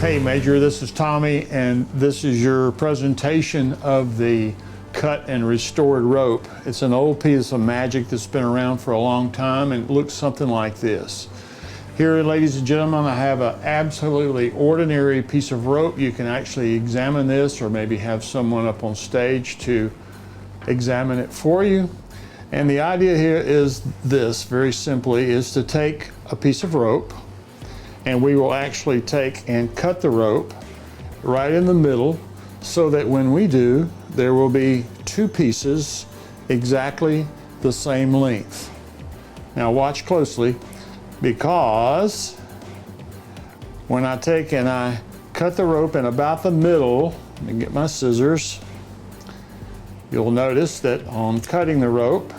Hey Major, this is Tommy, and this is your presentation of the cut and restored rope. It's an old piece of magic that's been around for a long time, and it looks something like this. Here, ladies and gentlemen, I have an absolutely ordinary piece of rope. You can actually examine this, or maybe have someone up on stage to examine it for you. And the idea here is this, very simply, is to take a piece of rope, and we will actually take and cut the rope right in the middle so that when we do, there will be two pieces exactly the same length. Now watch closely, because when I take and I cut the rope in about the middle, let me get my scissors, you'll notice that on cutting the rope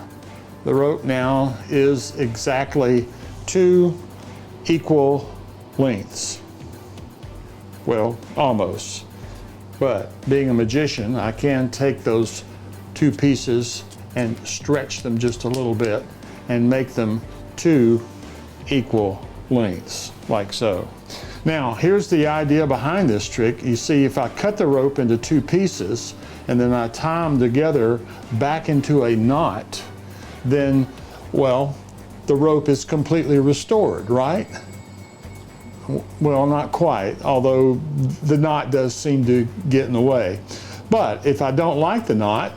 now is exactly two equal lengths. Well, almost. But being a magician, I can take those two pieces and stretch them just a little bit and make them two equal lengths, like so. Now, here's the idea behind this trick. You see, if I cut the rope into two pieces and then I tie them together back into a knot, then, well, the rope is completely restored, right? Well, not quite, although the knot does seem to get in the way. But if I don't like the knot,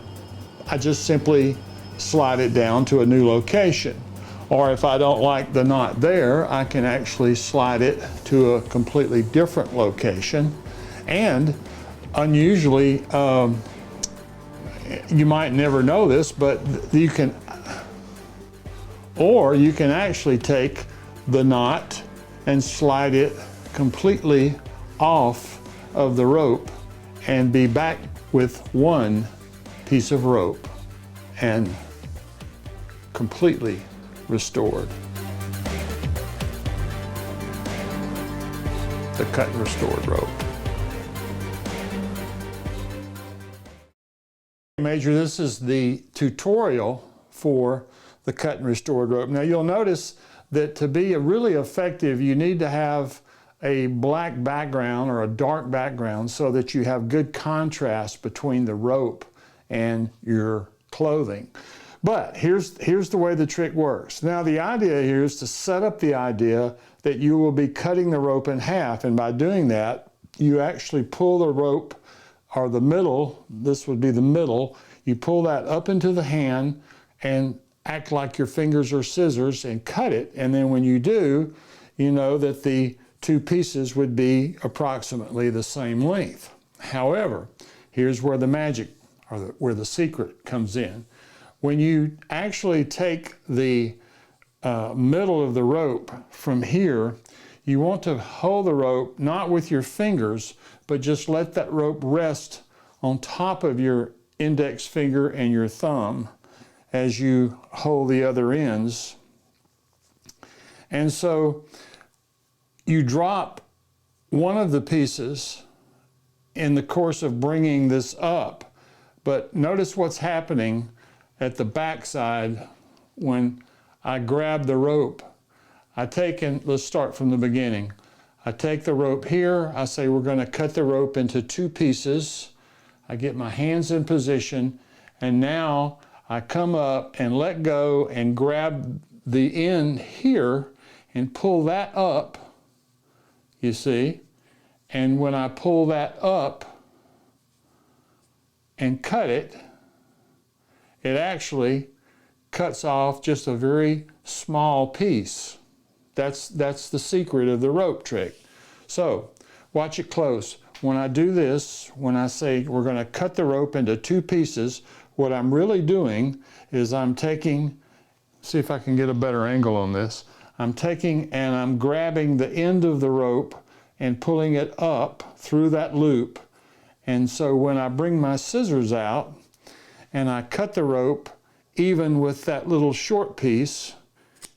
I just simply slide it down to a new location. Or if I don't like the knot there, I can actually slide it to a completely different location. And unusually, you might never know this, but you can actually take the knot and slide it completely off of the rope and be back with one piece of rope and completely restored. The cut and restored rope. Major, this is the tutorial for the cut and restored rope. Now you'll notice that to be really effective, you need to have a black background or a dark background so that you have good contrast between the rope and your clothing. But here's the way the trick works. Now the idea here is to set up the idea that you will be cutting the rope in half, and by doing that, you actually pull the rope, or the middle, this would be the middle, you pull that up into the hand and act like your fingers are scissors and cut it, and then when you do, you know that the two pieces would be approximately the same length. However, here's where the magic, or where the secret comes in. When you actually take the middle of the rope from here, you want to hold the rope not with your fingers, but just let that rope rest on top of your index finger and your thumb as you hold the other ends. And so you drop one of the pieces in the course of bringing this up, but notice what's happening at the back side when I grab the rope. I take, and let's start from the beginning. I take the rope here, I say we're going to cut the rope into two pieces. I get my hands in position, and now I come up and let go and grab the end here and pull that up, you see. And when I pull that up and cut it, it actually cuts off just a very small piece. That's the secret of the rope trick. So watch it close. When I do this, when I say we're going to cut the rope into two pieces, what I'm really doing is I'm taking, see if I can get a better angle on this. I'm taking and I'm grabbing the end of the rope and pulling it up through that loop. And so when I bring my scissors out and I cut the rope even with that little short piece,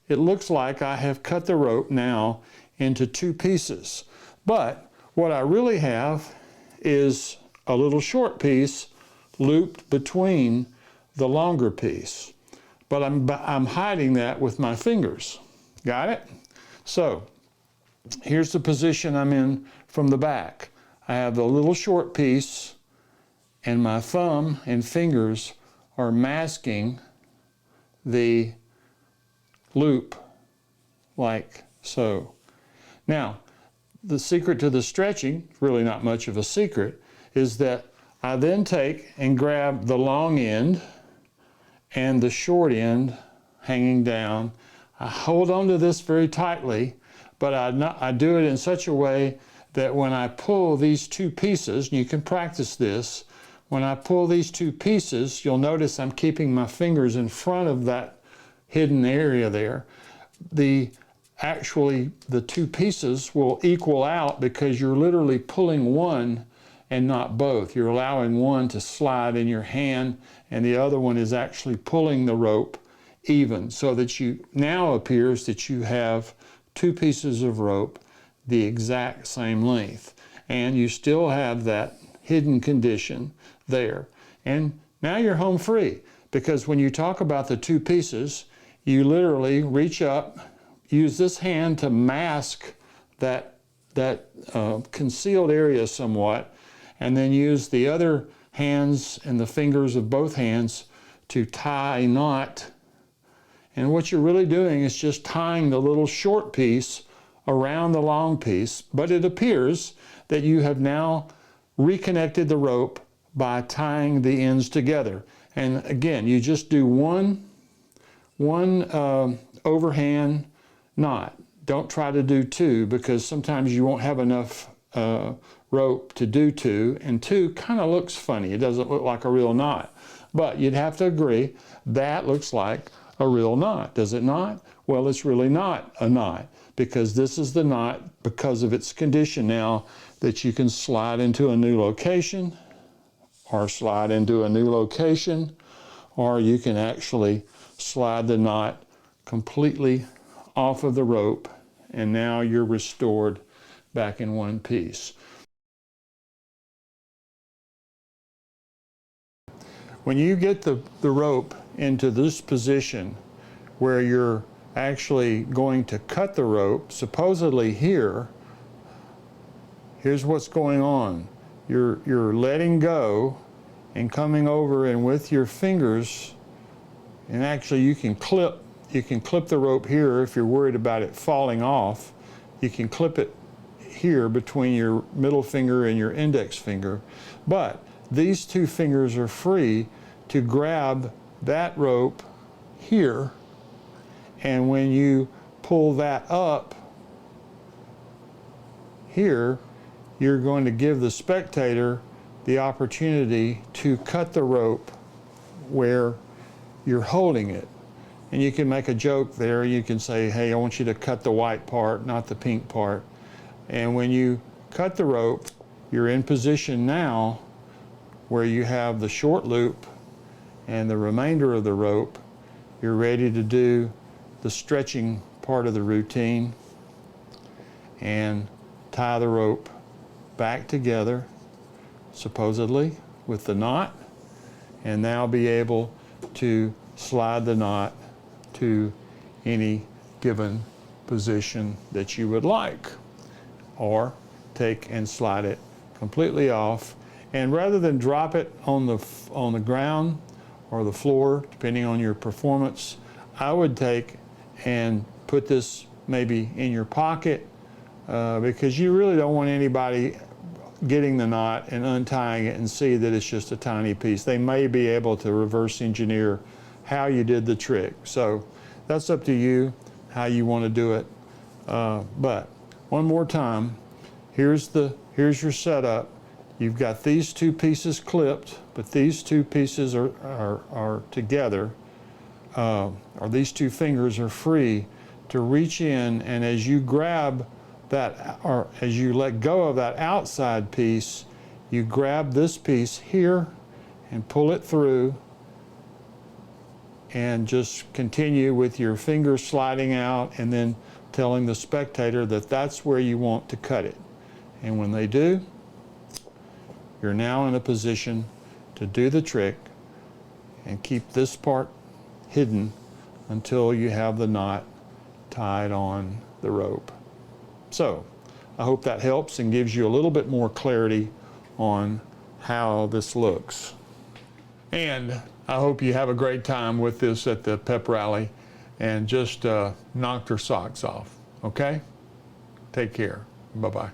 it looks like I have cut the rope now into two pieces. But what I really have is a little short piece looped between the longer piece. But I'm hiding that with my fingers. Got it? So here's the position I'm in from the back. I have the little short piece, and my thumb and fingers are masking the loop like so. Now, the secret to the stretching, really not much of a secret, is that I then take and grab the long end and the short end hanging down. I hold on to this very tightly, but I do it in such a way that when I pull these two pieces, and you can practice this, when I pull these two pieces, you'll notice I'm keeping my fingers in front of that hidden area there. Actually, the two pieces will equal out because you're literally pulling one and not both. You're allowing one to slide in your hand, and the other one is actually pulling the rope even, so that you now appears that you have two pieces of rope the exact same length, and you still have that hidden condition there. And now you're home free, because when you talk about the two pieces, you literally reach up, use this hand to mask that concealed area somewhat, and then use the other hands and the fingers of both hands to tie a knot. And what you're really doing is just tying the little short piece around the long piece, but it appears that you have now reconnected the rope by tying the ends together. And again, you just do one overhand knot. Don't try to do two, because sometimes you won't have enough rope to do two, and two kind of looks funny. It doesn't look like a real knot. But you'd have to agree that looks like a real knot, does it not? Well, it's really not a knot, because this is the knot because of its condition now that you can slide into a new location, or slide into a new location, or you can actually slide the knot completely off of the rope, and now you're restored back in one piece. When you get the rope into this position where you're actually going to cut the rope, supposedly here's what's going on. You're letting go and coming over, and with your fingers, and actually you can clip the rope here if you're worried about it falling off. You can clip it here between your middle finger and your index finger, but these two fingers are free to grab that rope here, and when you pull that up here, you're going to give the spectator the opportunity to cut the rope where you're holding it. And you can make a joke there. You can say, hey, I want you to cut the white part, not the pink part. And when you cut the rope, you're in position now where you have the short loop and the remainder of the rope. You're ready to do the stretching part of the routine and tie the rope back together, supposedly with the knot, and now be able to slide the knot to any given position that you would like, or take and slide it completely off. And rather than drop it on the ground or the floor, depending on your performance, I would take and put this maybe in your pocket, because you really don't want anybody getting the knot and untying it and see that it's just a tiny piece. They may be able to reverse engineer how you did the trick. So that's up to you how you want to do it. But one more time, here's your setup. You've got these two pieces clipped, but these two pieces are together, or these two fingers are free to reach in, and as you grab that, or as you let go of that outside piece, you grab this piece here and pull it through, and just continue with your fingers sliding out, and then telling the spectator that that's where you want to cut it. And when they do, you're now in a position to do the trick and keep this part hidden until you have the knot tied on the rope. So I hope that helps and gives you a little bit more clarity on how this looks. And I hope you have a great time with this at the pep rally and just knock their socks off, okay? Take care. Bye-bye.